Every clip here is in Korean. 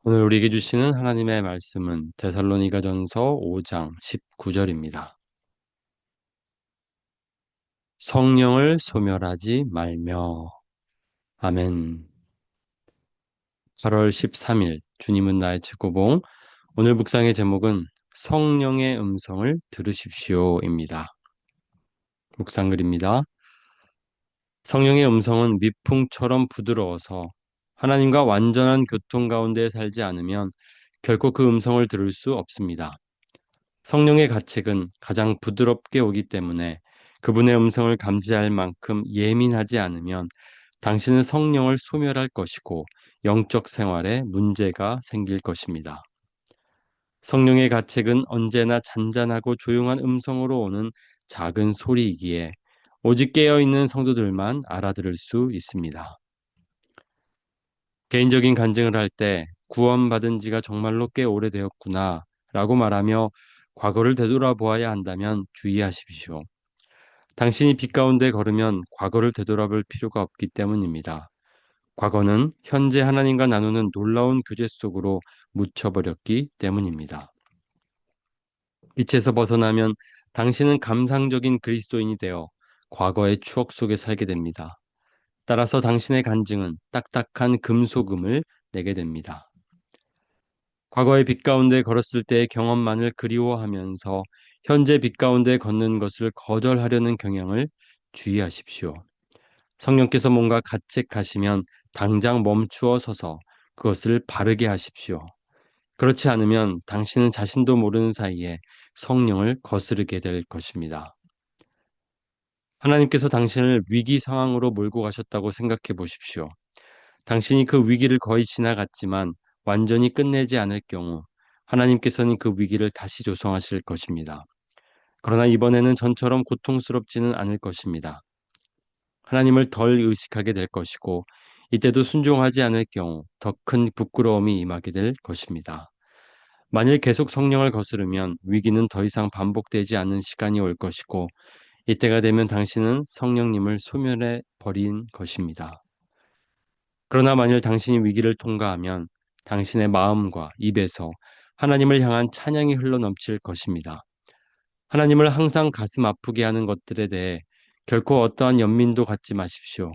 오늘 우리에게 주시는 하나님의 말씀은 데살로니가전서 5장 19절입니다. 성령을 소멸하지 말며. 아멘. 8월 13일 주님은 나의 최고봉. 오늘 묵상의 제목은 성령의 음성을 들으십시오입니다. 묵상글입니다. 성령의 음성은 미풍처럼 부드러워서 하나님과 완전한 교통 가운데 살지 않으면 결코 그 음성을 들을 수 없습니다. 성령의 가책은 가장 부드럽게 오기 때문에 그분의 음성을 감지할 만큼 예민하지 않으면 당신은 성령을 소멸할 것이고 영적 생활에 문제가 생길 것입니다. 성령의 가책은 언제나 잔잔하고 조용한 음성으로 오는 작은 소리이기에 오직 깨어있는 성도들만 알아들을 수 있습니다. 개인적인 간증을 할 때 구원받은 지가 정말로 꽤 오래되었구나 라고 말하며 과거를 되돌아보아야 한다면 주의하십시오. 당신이 빛 가운데 걸으면 과거를 되돌아볼 필요가 없기 때문입니다. 과거는 현재 하나님과 나누는 놀라운 교제 속으로 묻혀버렸기 때문입니다. 빛에서 벗어나면 당신은 감상적인 그리스도인이 되어 과거의 추억 속에 살게 됩니다. 따라서 당신의 간증은 딱딱한 금소금을 내게 됩니다. 과거의 빛 가운데 걸었을 때의 경험만을 그리워하면서 현재 빛 가운데 걷는 것을 거절하려는 경향을 주의하십시오. 성령께서 뭔가 가책하시면 당장 멈추어 서서 그것을 바르게 하십시오. 그렇지 않으면 당신은 자신도 모르는 사이에 성령을 거스르게 될 것입니다. 하나님께서 당신을 위기 상황으로 몰고 가셨다고 생각해 보십시오. 당신이 그 위기를 거의 지나갔지만 완전히 끝내지 않을 경우 하나님께서는 그 위기를 다시 조성하실 것입니다. 그러나 이번에는 전처럼 고통스럽지는 않을 것입니다. 하나님을 덜 의식하게 될 것이고 이때도 순종하지 않을 경우 더 큰 부끄러움이 임하게 될 것입니다. 만일 계속 성령을 거스르면 위기는 더 이상 반복되지 않는 시간이 올 것이고 이때가 되면 당신은 성령님을 소멸해 버린 것입니다. 그러나 만일 당신이 위기를 통과하면 당신의 마음과 입에서 하나님을 향한 찬양이 흘러넘칠 것입니다. 하나님을 항상 가슴 아프게 하는 것들에 대해 결코 어떠한 연민도 갖지 마십시오.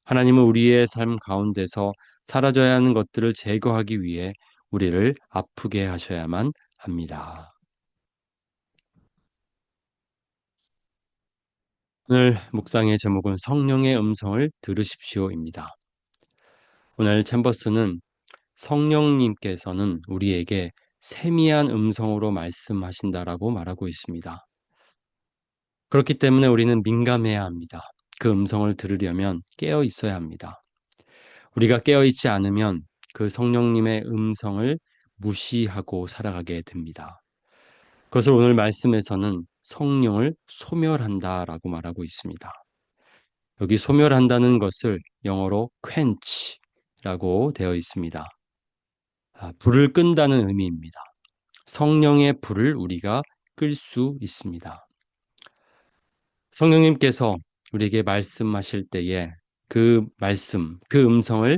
하나님은 우리의 삶 가운데서 사라져야 하는 것들을 제거하기 위해 우리를 아프게 하셔야만 합니다. 오늘 묵상의 제목은 성령의 음성을 들으십시오입니다. 오늘 챔버스는 성령님께서는 우리에게 세미한 음성으로 말씀하신다라고 말하고 있습니다. 그렇기 때문에 우리는 민감해야 합니다. 그 음성을 들으려면 깨어 있어야 합니다. 우리가 깨어 있지 않으면 그 성령님의 음성을 무시하고 살아가게 됩니다. 그것을 오늘 말씀에서는 성령을 소멸한다라고 말하고 있습니다. 여기 소멸한다는 것을 영어로 quench라고 되어 있습니다. 불을 끈다는 의미입니다. 성령의 불을 우리가 끌 수 있습니다. 성령님께서 우리에게 말씀하실 때에 그 말씀, 그 음성을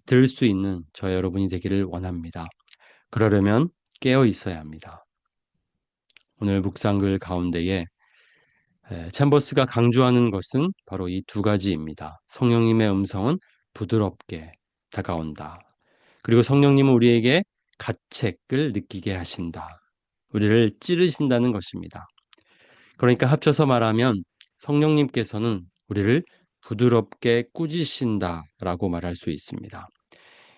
들을 수 있는 저 여러분이 되기를 원합니다. 그러려면 깨어 있어야 합니다. 오늘 묵상글 가운데에 챔버스가 강조하는 것은 바로 이 두 가지입니다. 성령님의 음성은 부드럽게 다가온다. 그리고 성령님은 우리에게 가책을 느끼게 하신다. 우리를 찌르신다는 것입니다. 그러니까 합쳐서 말하면 성령님께서는 우리를 부드럽게 꾸짖으신다라고 말할 수 있습니다.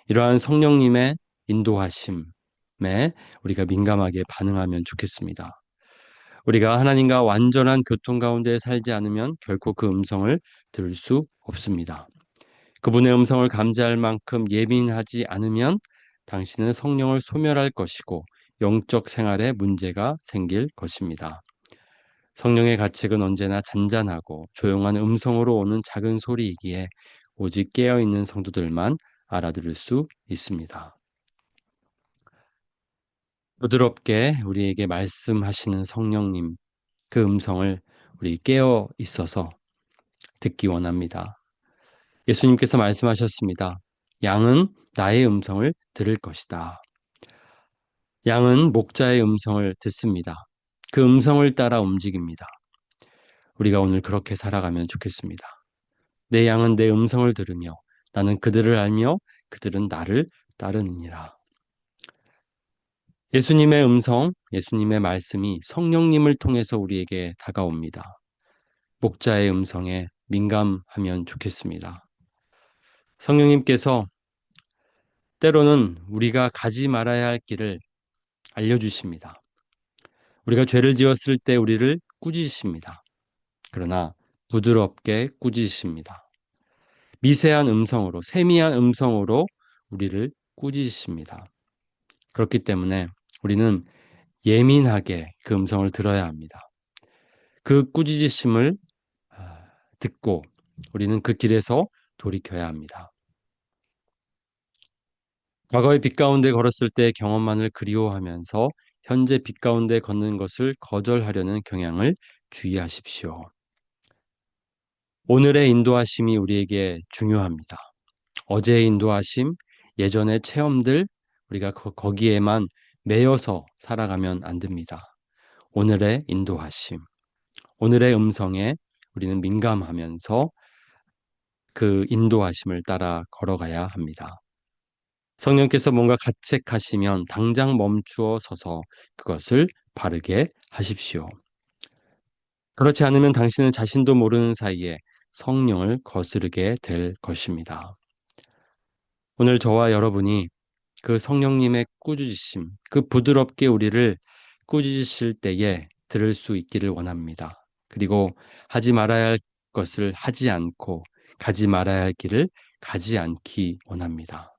이러한 성령님의 인도하심에 우리가 민감하게 반응하면 좋겠습니다. 우리가 하나님과 완전한 교통 가운데 살지 않으면 결코 그 음성을 들을 수 없습니다. 그분의 음성을 감지할 만큼 예민하지 않으면 당신은 성령을 소멸할 것이고 영적 생활에 문제가 생길 것입니다. 성령의 가책은 언제나 잔잔하고 조용한 음성으로 오는 작은 소리이기에 오직 깨어있는 성도들만 알아들을 수 있습니다. 부드럽게 우리에게 말씀하시는 성령님, 그 음성을 우리 깨어 있어서 듣기 원합니다. 예수님께서 말씀하셨습니다. 양은 나의 음성을 들을 것이다. 양은 목자의 음성을 듣습니다. 그 음성을 따라 움직입니다. 우리가 오늘 그렇게 살아가면 좋겠습니다. 내 양은 내 음성을 들으며 나는 그들을 알며 그들은 나를 따르느니라. 예수님의 음성, 예수님의 말씀이 성령님을 통해서 우리에게 다가옵니다. 목자의 음성에 민감하면 좋겠습니다. 성령님께서 때로는 우리가 가지 말아야 할 길을 알려주십니다. 우리가 죄를 지었을 때 우리를 꾸짖으십니다. 그러나 부드럽게 꾸짖으십니다. 미세한 음성으로, 세미한 음성으로 우리를 꾸짖으십니다. 그렇기 때문에 우리는 예민하게 그 음성을 들어야 합니다. 그 꾸짖으심을 듣고 우리는 그 길에서 돌이켜야 합니다. 과거의 빛 가운데 걸었을 때의 경험만을 그리워하면서 현재 빛 가운데 걷는 것을 거절하려는 경향을 주의하십시오. 오늘의 인도하심이 우리에게 중요합니다. 어제의 인도하심, 예전의 체험들, 우리가 거기에만 매여서 살아가면 안 됩니다. 오늘의 인도하심, 오늘의 음성에 우리는 민감하면서 그 인도하심을 따라 걸어가야 합니다. 성령께서 뭔가 가책하시면 당장 멈추어 서서 그것을 바르게 하십시오. 그렇지 않으면 당신은 자신도 모르는 사이에 성령을 거스르게 될 것입니다. 오늘 저와 여러분이 그 성령님의 꾸짖으심, 그 부드럽게 우리를 꾸짖으실 때에 들을 수 있기를 원합니다. 그리고 하지 말아야 할 것을 하지 않고 가지 말아야 할 길을 가지 않기 원합니다.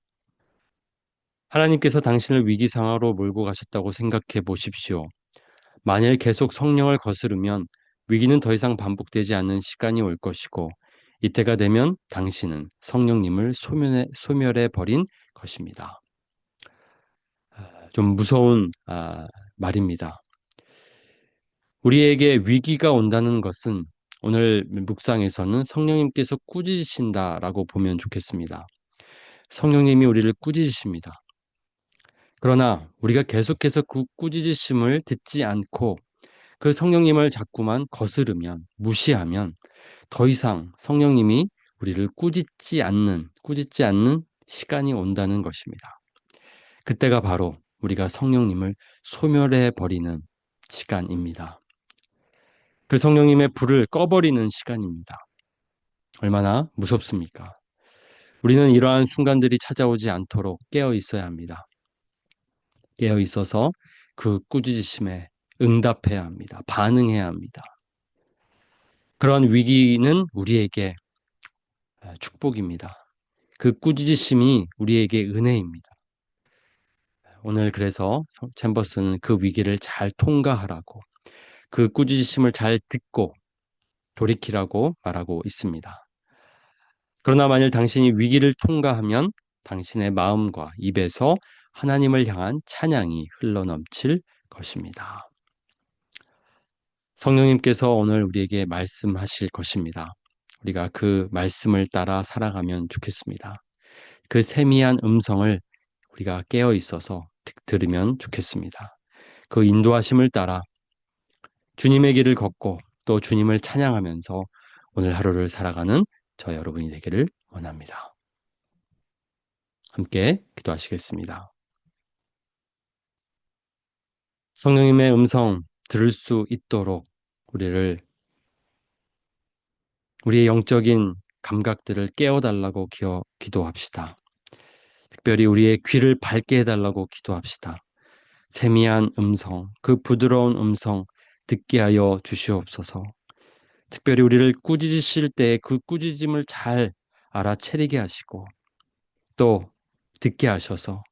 하나님께서 당신을 위기 상황으로 몰고 가셨다고 생각해 보십시오. 만일 계속 성령을 거스르면 위기는 더 이상 반복되지 않는 시간이 올 것이고 이때가 되면 당신은 성령님을 소멸해 버린 것입니다. 좀 무서운 말입니다. 우리에게 위기가 온다는 것은 오늘 묵상에서는 성령님께서 꾸짖으신다라고 보면 좋겠습니다. 성령님이 우리를 꾸짖으십니다. 그러나 우리가 계속해서 그 꾸짖으심을 듣지 않고 그 성령님을 자꾸만 거스르면, 무시하면 더 이상 성령님이 우리를 꾸짖지 않는 시간이 온다는 것입니다. 그때가 바로 우리가 성령님을 소멸해 버리는 시간입니다. 그 성령님의 불을 꺼버리는 시간입니다. 얼마나 무섭습니까? 우리는 이러한 순간들이 찾아오지 않도록 깨어 있어야 합니다. 깨어 있어서 그 꾸짖으심에 응답해야 합니다. 반응해야 합니다. 그런 위기는 우리에게 축복입니다. 그 꾸짖으심이 우리에게 은혜입니다. 오늘 그래서 챔버스는 그 위기를 잘 통과하라고 그 꾸짖으심을 잘 듣고 돌이키라고 말하고 있습니다. 그러나 만일 당신이 위기를 통과하면 당신의 마음과 입에서 하나님을 향한 찬양이 흘러넘칠 것입니다. 성령님께서 오늘 우리에게 말씀하실 것입니다. 우리가 그 말씀을 따라 살아가면 좋겠습니다. 그 세미한 음성을 우리가 깨어 있어서 들으면 좋겠습니다. 그 인도하심을 따라 주님의 길을 걷고 또 주님을 찬양하면서 오늘 하루를 살아가는 저 여러분이 되기를 원합니다. 함께 기도하시겠습니다. 성령님의 음성 들을 수 있도록 우리의 영적인 감각들을 깨워달라고 기도합시다. 특별히 우리의 귀를 밝게 해달라고 기도합시다. 세미한 음성, 그 부드러운 음성 듣게 하여 주시옵소서. 특별히 우리를 꾸짖으실 때 그 꾸짖음을 잘 알아채리게 하시고 또 듣게 하셔서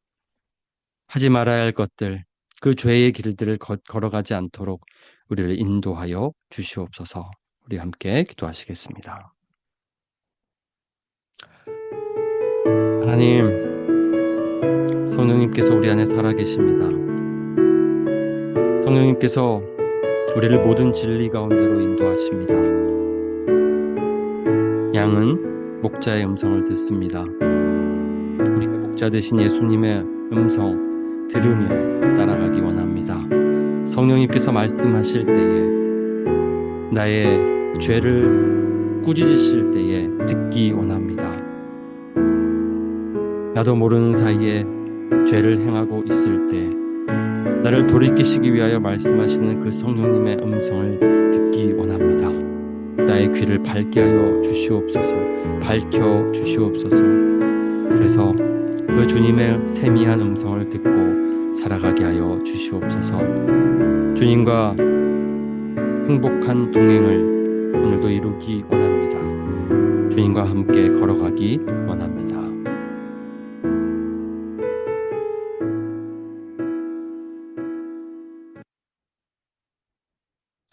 하지 말아야 할 것들, 그 죄의 길들을 걸어가지 않도록 우리를 인도하여 주시옵소서. 우리 함께 기도하시겠습니다. 하나님, 성령님께서 우리 안에 살아계십니다. 성령님께서 우리를 모든 진리 가운데로 인도하십니다. 양은 목자의 음성을 듣습니다. 우리가 목자 되신 예수님의 음성 들으며 따라가기 원합니다. 성령님께서 말씀하실 때에 나의 죄를 꾸짖으실 때에 듣기 원합니다. 나도 모르는 사이에 죄를 행하고 있을 때 나를 돌이키시기 위하여 말씀하시는 그 성령님의 음성을 듣기 원합니다. 나의 귀를 밝게 하여 주시옵소서. 밝혀 주시옵소서. 그래서 그 주님의 세미한 음성을 듣고 살아가게 하여 주시옵소서. 주님과 행복한 동행을 오늘도 이루기 원합니다. 주님과 함께 걸어가기 원합니다.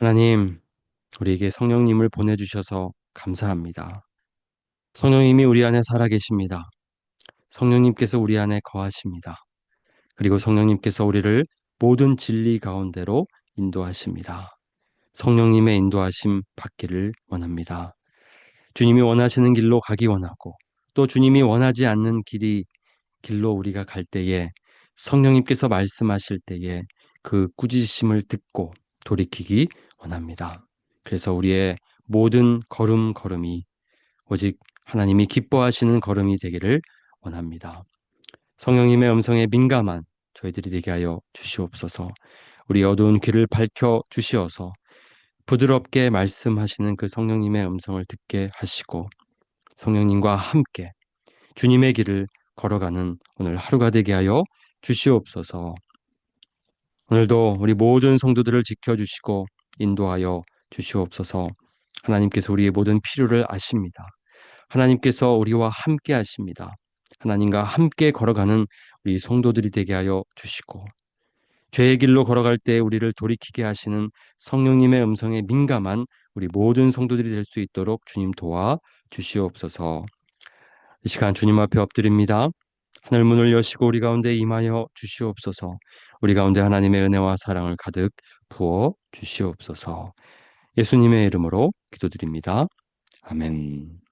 하나님, 우리에게 성령님을 보내주셔서 감사합니다. 성령님이 우리 안에 살아계십니다. 성령님께서 우리 안에 거하십니다. 그리고 성령님께서 우리를 모든 진리 가운데로 인도하십니다. 성령님의 인도하심 받기를 원합니다. 주님이 원하시는 길로 가기 원하고 또 주님이 원하지 않는 길로 우리가 갈 때에 성령님께서 말씀하실 때에 그 꾸짖으심을 듣고 돌이키기 원합니다. 그래서 우리의 모든 걸음걸음이 오직 하나님이 기뻐하시는 걸음이 되기를 원합니다. 성령님의 음성에 민감한 저희들이 되게 하여 주시옵소서. 우리 어두운 귀를 밝혀 주시어서 부드럽게 말씀하시는 그 성령님의 음성을 듣게 하시고 성령님과 함께 주님의 길을 걸어가는 오늘 하루가 되게 하여 주시옵소서. 오늘도 우리 모든 성도들을 지켜주시고 인도하여 주시옵소서. 하나님께서 우리의 모든 필요를 아십니다. 하나님께서 우리와 함께 하십니다. 하나님과 함께 걸어가는 우리 성도들이 되게 하여 주시고 죄의 길로 걸어갈 때 우리를 돌이키게 하시는 성령님의 음성에 민감한 우리 모든 성도들이 될 수 있도록 주님 도와 주시옵소서. 이 시간 주님 앞에 엎드립니다. 하늘 문을 여시고 우리 가운데 임하여 주시옵소서. 우리 가운데 하나님의 은혜와 사랑을 가득 부어 주시옵소서. 예수님의 이름으로 기도드립니다. 아멘.